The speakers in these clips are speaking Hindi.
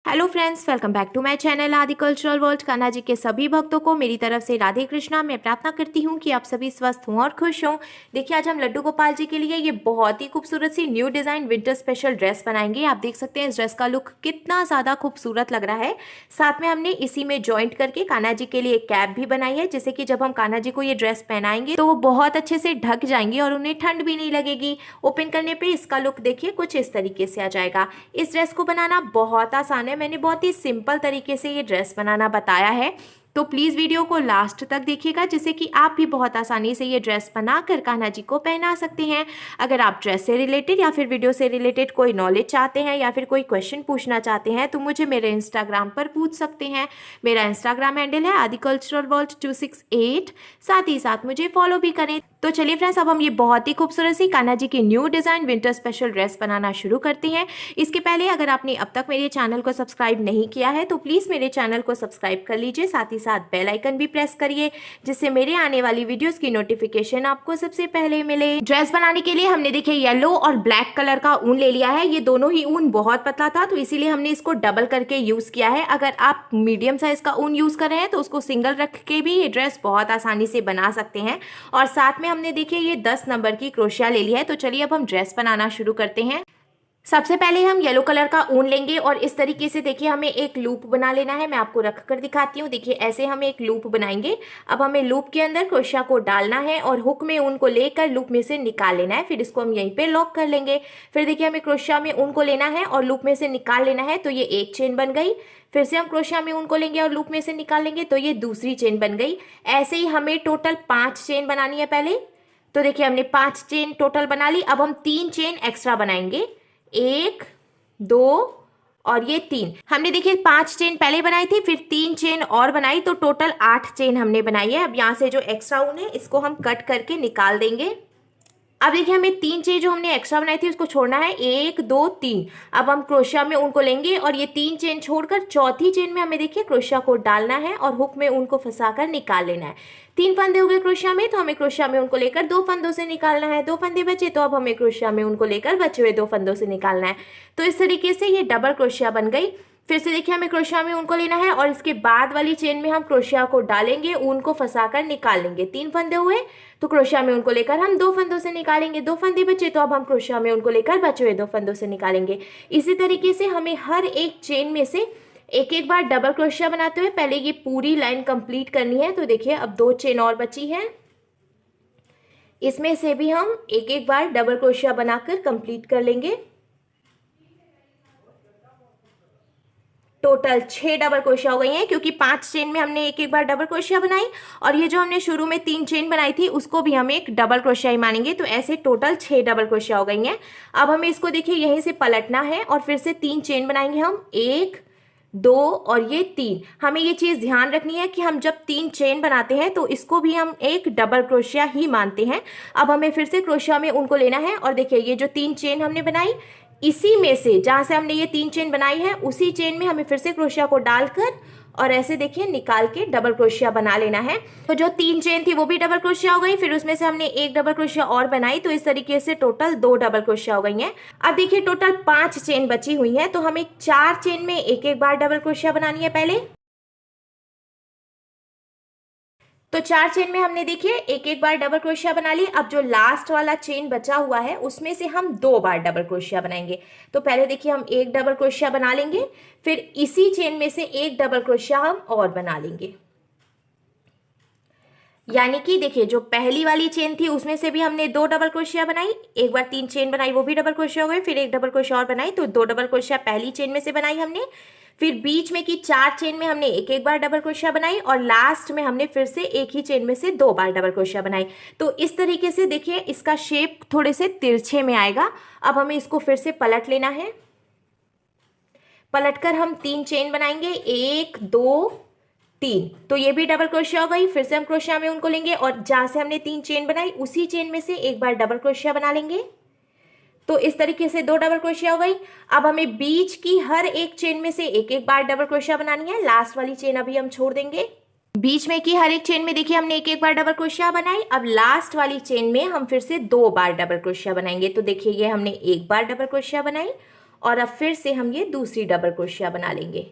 Hello friends, welcome back to my channel Aadi cultural world. Kanha ji के सभी भक्तों को मेरी तरफ से राधे कृष्णा। मैं प्रार्थना करती हूँ कि आप सभी स्वस्थ हों और खुश हों। देखिए, आज हम लड्डू गोपाल जी के लिए ये बहुत ही खूबसूरत सी new design winter special dress बनाएंगे। आप देख सकते हैं इस ड्रेस का लुक कितना ज़्यादा खूबसूरत लग रहा है। साथ में हमने इसी में जॉइंट करके कान्हा जी के लिए एक कैप भी बनाई है, जिससे कि जब हम कान्हा जी को ये ड्रेस पहनाएंगे तो वो बहुत अच्छे से ढक जाएंगे और उन्हें ठंड भी नहीं लगेगी। ओपन करने पर इसका लुक देखिए कुछ इस तरीके से आ जाएगा। इस ड्रेस को बनाना बहुत आसान है। मैंने बहुत ही सिंपल तरीके से ये ड्रेस बनाना बताया है, तो प्लीज़ वीडियो को लास्ट तक देखिएगा, जिससे कि आप भी बहुत आसानी से ये ड्रेस बनाकर कान्हा जी को पहना सकते हैं। अगर आप ड्रेस से रिलेटेड या फिर वीडियो से रिलेटेड कोई नॉलेज चाहते हैं या फिर कोई क्वेश्चन पूछना चाहते हैं तो मुझे मेरे इंस्टाग्राम पर पूछ सकते हैं। मेरा इंस्टाग्राम हैंडल है आदि कल्चरल वर्ल्ड 268। साथ ही साथ मुझे फॉलो भी करें। तो चलिए फ्रेंड्स, अब हम ये बहुत ही खूबसूरत सी कान्हा जी की new design winter special dress बनाना शुरू करते हैं। इसके पहले अगर आपने अब तक मेरे चैनल को सब्सक्राइब नहीं किया है तो प्लीज़ मेरे चैनल को सब्सक्राइब कर लीजिए। साथ ही साथ बेल आइकन भी प्रेस करिए, जिससे मेरे आने वाली वीडियोस की नोटिफिकेशन आपको सबसे पहले मिले। ड्रेस बनाने के लिए हमने देखिए येलो और ब्लैक कलर का ऊन ले लिया है। ये दोनों ही ऊन बहुत पतला था, तो इसीलिए हमने इसको डबल करके यूज़ किया है। अगर आप मीडियम साइज का ऊन यूज़ कर रहे हैं तो उसको सिंगल रख के भी ये ड्रेस बहुत आसानी से बना सकते हैं। और साथ में हमने देखिए ये 10 नंबर की क्रोशिया ले लिया है। तो चलिए अब हम ड्रेस बनाना शुरू करते हैं। सबसे पहले हम येलो कलर का ऊन लेंगे और इस तरीके से देखिए हमें एक लूप बना लेना है। मैं आपको रख कर दिखाती हूँ। देखिए ऐसे हम एक लूप बनाएंगे। अब हमें लूप के अंदर क्रोशिया को डालना है और हुक में ऊन को लेकर लूप में से निकाल लेना है। फिर इसको हम यहीं पे लॉक कर लेंगे। फिर देखिए हमें क्रोशिया में ऊन को लेना है और लूप में से निकाल लेना है, तो ये एक चेन बन गई। फिर से हम क्रोशिया में ऊन को लेंगे और लूप में से निकाल लेंगे, तो ये दूसरी चेन बन गई। ऐसे ही हमें टोटल 5 चेन बनानी है पहले। तो देखिए हमने 5 चेन टोटल बना ली। अब हम 3 चेन एक्स्ट्रा बनाएंगे, 1 2 और ये 3। हमने देखिए 5 चेन पहले बनाई थी, फिर 3 चेन और बनाई, तो टोटल 8 चेन हमने बनाई है। अब यहाँ से जो एक्स्ट्रा ऊन है इसको हम कट करके निकाल देंगे। अब देखिए हमें 3 चेन जो हमने एक्स्ट्रा बनाई थी उसको छोड़ना है, 1 2 3। अब हम क्रोशिया में ऊन को लेंगे और ये 3 चेन छोड़कर चौथी चेन में हमें देखिए क्रोशिया को डालना है और हुक में ऊन को फंसाकर निकाल लेना है। 3 फंदे हो गए क्रोशिया में, तो हमें क्रोशिया में ऊन को लेकर 2 फंदों से निकालना है। 2 फंदे बचे, तो अब हमें क्रोशिया में ऊन को लेकर बचे हुए 2 फंदों से निकालना है। तो इस तरीके से ये डबल क्रोशिया बन गई। फिर से देखिए हमें क्रोशिया में ऊन को लेना है और इसके बाद वाली चेन में हम क्रोशिया को डालेंगे, ऊन को फंसाकर निकाल लेंगे। 3 फंदे हुए, तो क्रोशिया में ऊन को लेकर हम 2 फंदों से निकालेंगे। 2 फंदे बचे, तो अब हम क्रोशिया में ऊन को लेकर बचे हुए 2 फंदों से निकालेंगे। इसी तरीके से हमें हर एक चेन में से एक एक बार डबल क्रोशिया बनाते हुए पहले ये पूरी लाइन कंप्लीट करनी है। तो देखिए अब 2 चेन और बची है, इसमें से भी हम एक एक बार डबल क्रोशिया बनाकर कंप्लीट कर लेंगे। टोटल 6 डबल क्रोशिया हो गई हैं, क्योंकि 5 चेन में हमने एक एक बार डबल क्रोशिया बनाई और ये जो हमने शुरू में 3 चेन बनाई थी उसको भी हम एक डबल क्रोशिया ही मानेंगे। तो ऐसे टोटल 6 डबल क्रोशिया हो गई हैं। अब हमें इसको देखिए यहीं से पलटना है और फिर से 3 चेन बनाएंगे हम, 1 2 और ये 3। हमें ये चीज़ ध्यान रखनी है कि हम जब 3 चेन बनाते हैं तो इसको भी हम एक डबल क्रोशिया ही मानते हैं। अब हमें फिर से क्रोशिया में उनको लेना है और देखिए ये जो 3 चेन हमने बनाई, इसी में से जहाँ से हमने ये 3 चेन बनाई है उसी चेन में हमें फिर से क्रोशिया को डालकर और ऐसे देखिए निकाल के डबल क्रोशिया बना लेना है। तो जो 3 चेन थी वो भी डबल क्रोशिया हो गई, फिर उसमें से हमने एक डबल क्रोशिया और बनाई, तो इस तरीके से टोटल 2 डबल क्रोशिया हो गई हैं। अब देखिए टोटल 5 चेन बची हुई हैं, तो हमें 4 चेन में एक एक बार डबल क्रोशिया बनानी है पहले। तो 4 चेन में हमने देखिए एक एक बार डबल क्रोशिया बना ली। अब जो लास्ट वाला चेन बचा हुआ है उसमें से हम 2 बार डबल क्रोशिया बनाएंगे। तो पहले देखिए हम एक डबल क्रोशिया बना लेंगे, फिर इसी चेन में से एक डबल क्रोशिया हम और बना लेंगे। यानी कि देखिए जो पहली वाली चेन थी उसमें से भी हमने 2 डबल क्रोशिया बनाई, एक बार 3 चेन बनाई वो भी डबल क्रोशिया हो गए, फिर एक डबल क्रोशिया और बनाई, तो 2 डबल क्रोशिया पहली चेन में से बनाई हमने। फिर बीच में की 4 चेन में हमने एक एक बार डबल क्रोशिया बनाई और लास्ट में हमने फिर से एक ही चेन में से 2 बार डबल क्रोशिया बनाई। तो इस तरीके से देखिए इसका शेप थोड़े से तिरछे में आएगा। अब हमें इसको फिर से पलट लेना है। पलटकर हम 3 चेन बनाएंगे, 1 2 3। तो ये भी डबल क्रोशिया हो गई। फिर से हम क्रोशिया में उनको लेंगे और जहाँ से हमने 3 चेन बनाई उसी चेन में से एक बार डबल क्रोशिया बना लेंगे। तो इस तरीके से 2 डबल क्रोशिया हो गई। अब हमें बीच की हर एक चेन में से एक एक बार डबल क्रोशिया बनानी है। लास्ट वाली चेन अभी हम छोड़ देंगे। बीच में की हर एक चेन में देखिए हमने एक एक बार डबल क्रोशिया बनाई। अब लास्ट वाली चेन में हम फिर से 2 बार डबल क्रोशिया बनाएंगे। तो देखिए ये हमने एक बार डबल क्रोशिया बनाई और अब फिर से हम ये दूसरी डबल क्रोशिया बना लेंगे।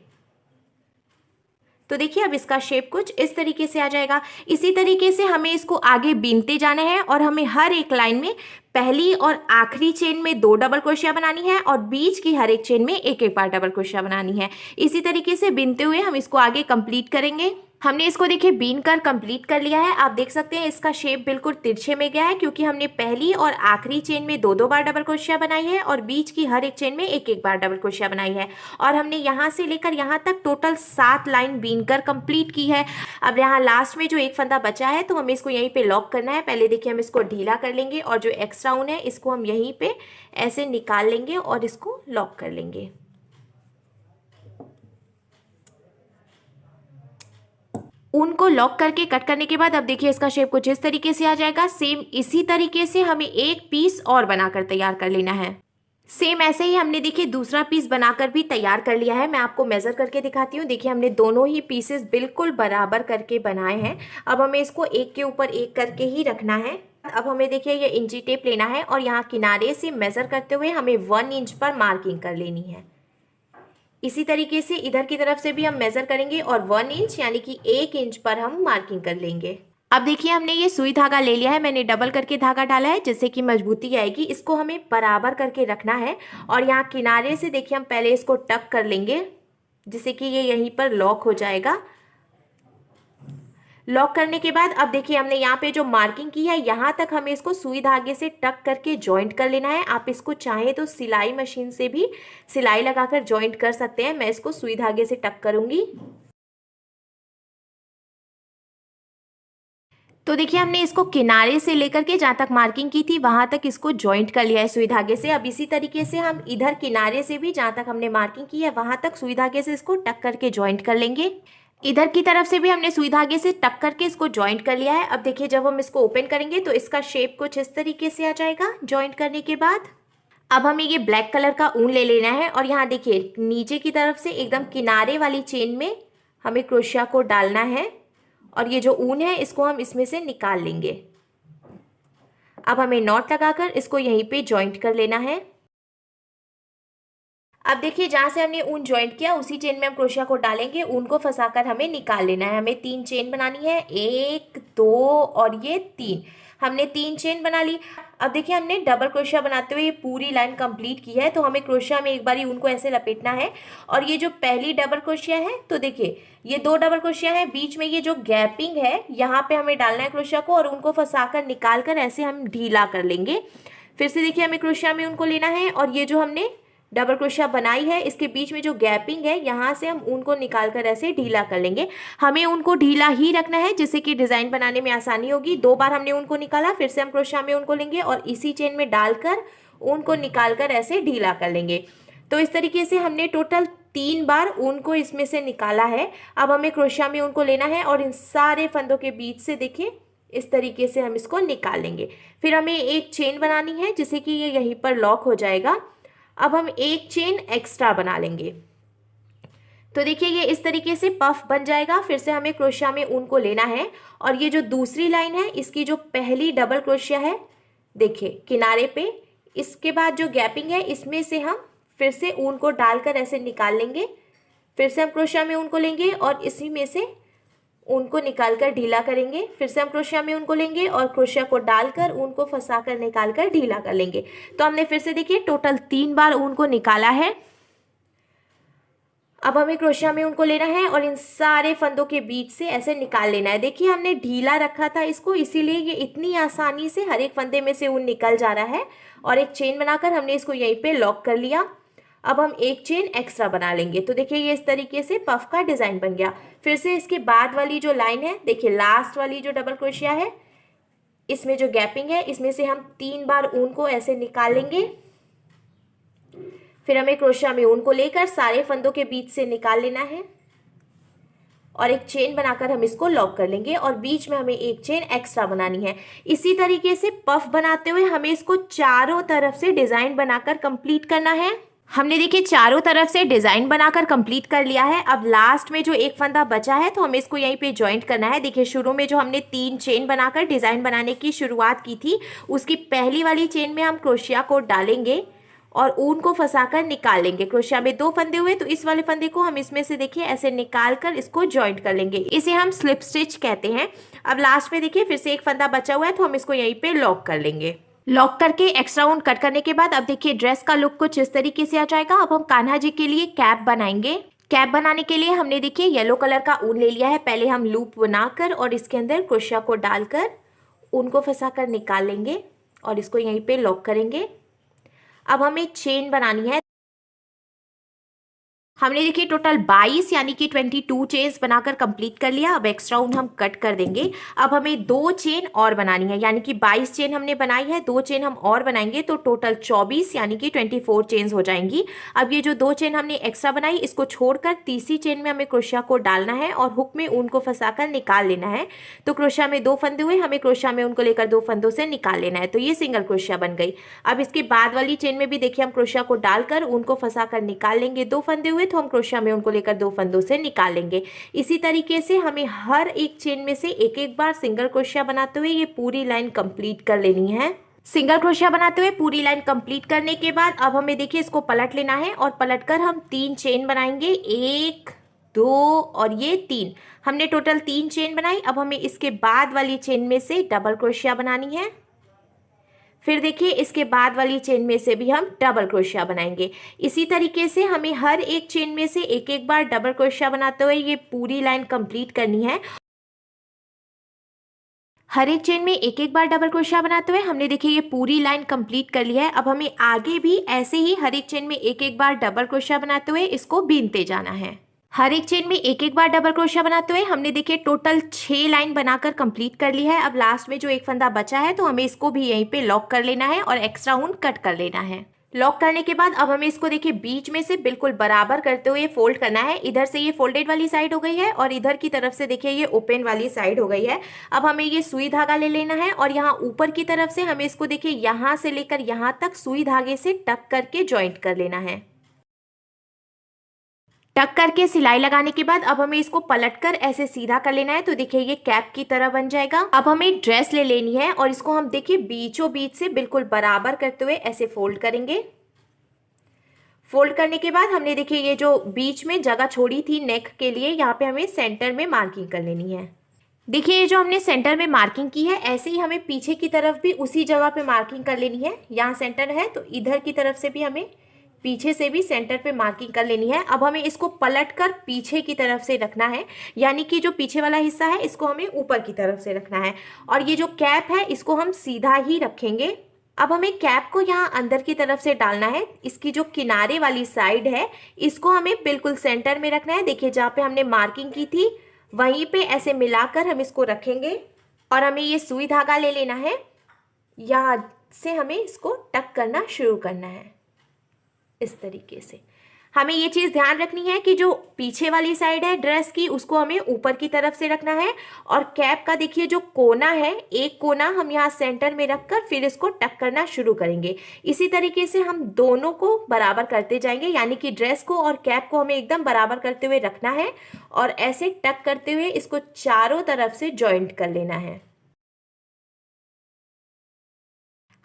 तो देखिए अब इसका शेप कुछ इस तरीके से आ जाएगा। इसी तरीके से हमें इसको आगे बीनते जाना है और हमें हर एक लाइन में पहली और आखिरी चेन में 2 डबल क्रोशिया बनानी है और बीच की हर एक चेन में एक एक बार डबल क्रोशिया बनानी है। इसी तरीके से बीनते हुए हम इसको आगे कंप्लीट करेंगे। हमने इसको देखिए बीन कर कंप्लीट कर लिया है। आप देख सकते हैं इसका शेप बिल्कुल तिरछे में गया है क्योंकि हमने पहली और आखिरी चेन में 2 बार डबल क्रोशिया बनाई है और बीच की हर एक चेन में एक एक बार डबल क्रोशिया बनाई है। और हमने यहाँ से लेकर यहाँ तक टोटल 7 लाइन बीन कर कंप्लीट की है। अब यहाँ लास्ट में जो एक फंदा बचा है तो हमें इसको यहीं पे लॉक करना है। पहले देखिए हम इसको ढीला कर लेंगे और जो एक्स्ट्रा ऊन है इसको हम यहीं पे ऐसे निकाल लेंगे और इसको लॉक कर लेंगे। ऊन को लॉक करके कट करने के बाद अब देखिए इसका शेप कुछ इस तरीके से आ जाएगा। सेम इसी तरीके से हमें एक पीस और बनाकर तैयार कर लेना है। सेम ऐसे ही हमने देखिए दूसरा पीस बनाकर भी तैयार कर लिया है। मैं आपको मेजर करके दिखाती हूँ। देखिए हमने दोनों ही पीसेस बिल्कुल बराबर करके बनाए हैं। अब हमें इसको एक के ऊपर एक करके ही रखना है। अब हमें देखिए ये इंची टेप लेना है और यहाँ किनारे से मेजर करते हुए हमें 1 इंच पर मार्किंग कर लेनी है। इसी तरीके से इधर की तरफ से भी हम मेजर करेंगे और 1 इंच यानी कि 1 इंच पर हम मार्किंग कर लेंगे। अब देखिए हमने ये सुई धागा ले लिया है। मैंने डबल करके धागा डाला है जिससे कि मजबूती आएगी। इसको हमें बराबर करके रखना है और यहाँ किनारे से देखिए हम पहले इसको टक कर लेंगे जिससे कि ये यहीं पर लॉक हो जाएगा। लॉक करने के बाद अब देखिए हमने यहाँ पे जो मार्किंग की है यहाँ तक हमें इसको सुई धागे से टक करके जॉइंट कर लेना है। आप इसको चाहे तो सिलाई मशीन से भी सिलाई लगाकर जॉइंट कर सकते हैं। मैं इसको सुई धागे से टक करूंगी। तो देखिए हमने इसको किनारे से लेकर के जहाँ तक मार्किंग की थी वहां तक इसको जॉइंट कर लिया है सुई धागे से। अब इसी तरीके से हम इधर किनारे से भी जहाँ तक हमने मार्किंग की है वहां तक सुई धागे से इसको टक करके जॉइंट कर लेंगे। इधर की तरफ से भी हमने सुई धागे से टक करके इसको जॉइंट कर लिया है। अब देखिए जब हम इसको ओपन करेंगे तो इसका शेप कुछ इस तरीके से आ जाएगा जॉइंट करने के बाद। अब हमें ये ब्लैक कलर का ऊन ले लेना है और यहाँ देखिए नीचे की तरफ से एकदम किनारे वाली चेन में हमें क्रोशिया को डालना है और ये जो ऊन है इसको हम इसमें से निकाल लेंगे। अब हमें नॉट लगाकर इसको यहीं पे जॉइंट कर लेना है। अब देखिए जहाँ से हमने ऊन जॉइंट किया उसी चेन में हम क्रोशिया को डालेंगे। ऊन को फंसाकर हमें निकाल लेना है। हमें 3 चेन बनानी है, 1 2 और ये 3। हमने 3 चेन बना ली। अब देखिए हमने डबल क्रोशिया बनाते हुए ये पूरी लाइन कंप्लीट की है। तो हमें क्रोशिया में एक बारी ऊन को ऐसे लपेटना है और ये जो पहली डबल क्रोशिया है तो देखिए ये 2 डबल क्रोशिया है, बीच में ये जो गैपिंग है यहाँ पे हमें डालना है क्रोशिया को और उनको फंसाकर निकाल कर ऐसे हम ढीला कर लेंगे। फिर से देखिए हमें क्रोशिया में उनको लेना है और ये जो हमने डबल क्रोशिया बनाई है इसके बीच में जो गैपिंग है यहाँ से हम ऊन को निकाल कर ऐसे ढीला कर लेंगे। हमें उनको ढीला ही रखना है जिससे कि डिज़ाइन बनाने में आसानी होगी। 2 बार हमने ऊन को निकाला, फिर से हम क्रोशिया में उनको लेंगे और इसी चेन में डालकर ऊन को निकाल कर ऐसे ढीला कर लेंगे। तो इस तरीके से हमने टोटल 3 बार ऊन को इसमें से निकाला है। अब हमें क्रोशिया में उनको लेना है और इन सारे फंदों के बीच से देखिए इस तरीके से हम इसको निकाल लेंगे। फिर हमें एक चेन बनानी है जिससे कि ये यहीं पर लॉक हो जाएगा। अब हम एक चेन एक्स्ट्रा बना लेंगे। तो देखिए ये इस तरीके से पफ बन जाएगा। फिर से हमें क्रोशिया में ऊन को लेना है और ये जो दूसरी लाइन है इसकी जो पहली डबल क्रोशिया है देखिए किनारे पे, इसके बाद जो गैपिंग है इसमें से हम फिर से ऊन को डालकर ऐसे निकाल लेंगे। फिर से हम क्रोशिया में ऊन को लेंगे और इसी में से ऊन को निकालकर ढीला करेंगे। फिर से हम क्रोशिया में ऊन को लेंगे और क्रोशिया को डालकर ऊन को फंसाकर निकालकर ढीला कर लेंगे। तो हमने फिर से देखिए टोटल 3 बार ऊन को निकाला है। अब हमें क्रोशिया में ऊन को लेना है और इन सारे फंदों के बीच से ऐसे निकाल लेना है। देखिए हमने ढीला रखा था इसको, इसीलिए ये इतनी आसानी से हर एक फंदे में से ऊन निकल जा रहा है। और एक चेन बनाकर हमने इसको यहीं पे लॉक कर लिया। अब हम एक चेन एक्स्ट्रा बना लेंगे। तो देखिए ये इस तरीके से पफ का डिज़ाइन बन गया। फिर से इसके बाद वाली जो लाइन है देखिए लास्ट वाली जो डबल क्रोशिया है इसमें जो गैपिंग है इसमें से हम 3 बार ऊन को ऐसे निकाल लेंगे। फिर हमें क्रोशिया में ऊन को लेकर सारे फंदों के बीच से निकाल लेना है और एक चेन बनाकर हम इसको लॉक कर लेंगे और बीच में हमें एक चेन एक्स्ट्रा बनानी है। इसी तरीके से पफ बनाते हुए हमें इसको चारों तरफ से डिज़ाइन बनाकर कंप्लीट करना है। हमने देखिए चारों तरफ से डिज़ाइन बनाकर कंप्लीट कर लिया है। अब लास्ट में जो एक फंदा बचा है तो हमें इसको यहीं पे जॉइंट करना है। देखिए शुरू में जो हमने 3 चेन बनाकर डिज़ाइन बनाने की शुरुआत की थी उसकी पहली वाली चेन में हम क्रोशिया को डालेंगे और ऊन को फंसाकर निकाल लेंगे। क्रोशिया में 2 फंदे हुए तो इस वाले फंदे को हम इसमें से देखिए ऐसे निकाल कर इसको ज्वाइंट कर लेंगे। इसे हम स्लिप स्टिच कहते हैं। अब लास्ट में देखिए फिर से एक फंदा बचा हुआ है तो हम इसको यहीं पे लॉक कर लेंगे। लॉक करके एक्स्ट्रा ऊन कट करने के बाद अब देखिए ड्रेस का लुक कुछ इस तरीके से आ जाएगा। अब हम कान्हा जी के लिए कैप बनाएंगे। कैप बनाने के लिए हमने देखिए येलो कलर का ऊन ले लिया है। पहले हम लूप बनाकर और इसके अंदर क्रोशिया को डालकर ऊन को फंसाकर निकाल लेंगे और इसको यहीं पे लॉक करेंगे। अब हमें एक चेन बनानी है। हमने देखिए टोटल 22 यानी कि 22 चेन्स बनाकर कंप्लीट कर लिया। अब एक्स्ट्रा ऊन हम कट कर देंगे। अब हमें 2 चेन और बनानी है, यानी कि 22 चेन हमने बनाई है, 2 चेन हम और बनाएंगे तो टोटल 24 यानी कि 24 चेन्स हो जाएंगी। अब ये जो 2 चेन हमने एक्स्ट्रा बनाई इसको छोड़कर तीसरी चेन में हमें क्रोशिया को डालना है और हुक में ऊन को फंसाकर निकाल लेना है। तो क्रोशिया में 2 फंदे हुए, हमें क्रोशिया में ऊन को लेकर 2 फंदों से निकाल लेना है। तो ये सिंगल क्रोशिया बन गई। अब इसके बाद वाली चेन में भी देखिए हम क्रोशिया को डालकर ऊन को फंसाकर निकाल लेंगे। 2 फंदे हुए तो हम क्रोशिया में उनको लेकर 2 फंदों से निकाल लेंगे। इसी तरीके से हमें हर एक चेन में से एक एक बार सिंगल क्रोशिया बनाते हुए ये पूरी लाइन कंप्लीट कर लेनी है। सिंगल क्रोशिया बनाते हुए पूरी लाइन कंप्लीट करने के बाद अब हमें देखिए इसको पलट लेना है और पलटकर हम 3 चेन बनाएंगे। 1 2 और ये 3। हमने टोटल 3 चेन बनाई। अब हमें इसके बाद वाली चेन में से डबल क्रोशिया बनानी है। फिर देखिए इसके बाद वाली चेन में से भी हम डबल क्रोशिया बनाएंगे। इसी तरीके से हमें हर एक चेन में से एक एक बार डबल क्रोशिया बनाते हुए ये पूरी लाइन कंप्लीट करनी है। हर एक चेन में एक एक बार डबल क्रोशिया बनाते हुए हमने देखिए ये पूरी लाइन कंप्लीट कर लिया है। अब हमें आगे भी ऐसे ही हर एक चेन में एक एक बार डबल क्रोशिया बनाते हुए इसको बीनते जाना है। हर एक चेन में एक एक बार डबल क्रोशिया बनाते हुए हमने देखिए टोटल 6 लाइन बनाकर कंप्लीट कर ली है। अब लास्ट में जो एक फंदा बचा है तो हमें इसको भी यहीं पे लॉक कर लेना है और एक्स्ट्रा ऊन कट कर लेना है। लॉक करने के बाद अब हमें इसको देखिए बीच में से बिल्कुल बराबर करते हुए फोल्ड करना है। इधर से ये फोल्डेड वाली साइड हो गई है और इधर की तरफ से देखिए ये ओपन वाली साइड हो गई है। अब हमें ये सुई धागा ले लेना है और यहाँ ऊपर की तरफ से हमें इसको देखिए यहाँ से लेकर यहाँ तक सुई धागे से टक करके ज्वाइंट कर लेना है। टक करके सिलाई लगाने के बाद अब हमें इसको पलटकर ऐसे सीधा कर लेना है। तो देखिए ये कैप की तरह बन जाएगा। अब हमें ड्रेस ले लेनी है और इसको हम देखिए बीचों बीच से बिल्कुल बराबर करते हुए ऐसे फोल्ड करेंगे। फोल्ड करने के बाद हमने देखिए ये जो बीच में जगह छोड़ी थी नेक के लिए, यहाँ पे हमें सेंटर में मार्किंग कर लेनी है। देखिए ये जो हमने सेंटर में मार्किंग की है ऐसे ही हमें पीछे की तरफ भी उसी जगह पे मार्किंग कर लेनी है। यहाँ सेंटर है तो इधर की तरफ से भी हमें पीछे से भी सेंटर पे मार्किंग कर लेनी है। अब हमें इसको पलटकर पीछे की तरफ से रखना है, यानी कि जो पीछे वाला हिस्सा है इसको हमें ऊपर की तरफ से रखना है और ये जो कैप है इसको हम सीधा ही रखेंगे। अब हमें कैप को यहाँ अंदर की तरफ से डालना है। इसकी जो किनारे वाली साइड है इसको हमें बिल्कुल सेंटर में रखना है। देखिए जहाँ पे हमने मार्किंग की थी वहीं पे ऐसे मिलाकर हम इसको रखेंगे और हमें ये सुई धागा ले लेना है। यहाँ से हमें इसको टक करना शुरू करना है। इस तरीके से हमें ये चीज़ ध्यान रखनी है कि जो पीछे वाली साइड है ड्रेस की उसको हमें ऊपर की तरफ से रखना है और कैप का देखिए जो कोना है एक कोना हम यहाँ सेंटर में रखकर फिर इसको टक करना शुरू करेंगे। इसी तरीके से हम दोनों को बराबर करते जाएंगे, यानी कि ड्रेस को और कैप को हमें एकदम बराबर करते हुए रखना है और ऐसे टक करते हुए इसको चारों तरफ से जॉइंट कर लेना है।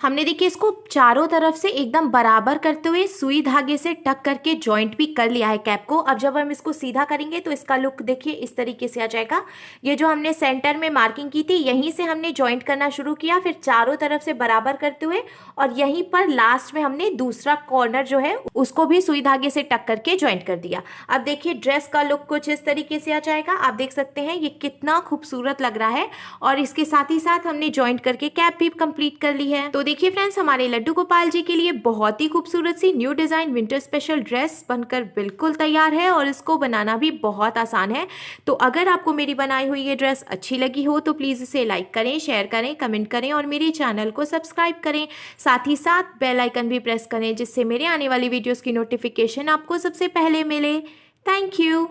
हमने देखिए इसको चारों तरफ से एकदम बराबर करते हुए सुई धागे से टक करके जॉइंट भी कर लिया है कैप को। अब जब हम इसको सीधा करेंगे तो इसका लुक देखिए इस तरीके से आ जाएगा। ये जो हमने सेंटर में मार्किंग की थी यहीं से हमने जॉइंट करना शुरू किया, फिर चारों तरफ से बराबर करते हुए और यहीं पर लास्ट में हमने दूसरा कॉर्नर जो है उसको भी सुई धागे से टक करके ज्वाइंट कर दिया। अब देखिए ड्रेस का लुक कुछ इस तरीके से आ जाएगा। आप देख सकते हैं ये कितना खूबसूरत लग रहा है और इसके साथ ही साथ हमने ज्वाइंट करके कैप भी कंप्लीट कर ली है। तो देखिए फ्रेंड्स हमारे लड्डू गोपाल जी के लिए बहुत ही खूबसूरत सी new design winter special dress बनकर बिल्कुल तैयार है और इसको बनाना भी बहुत आसान है। तो अगर आपको मेरी बनाई हुई ये ड्रेस अच्छी लगी हो तो प्लीज़ इसे लाइक करें, शेयर करें, कमेंट करें और मेरे चैनल को सब्सक्राइब करें। साथ ही साथ बेल आइकन भी प्रेस करें जिससे मेरे आने वाली वीडियोज़ की नोटिफिकेशन आपको सबसे पहले मिले। Thank you.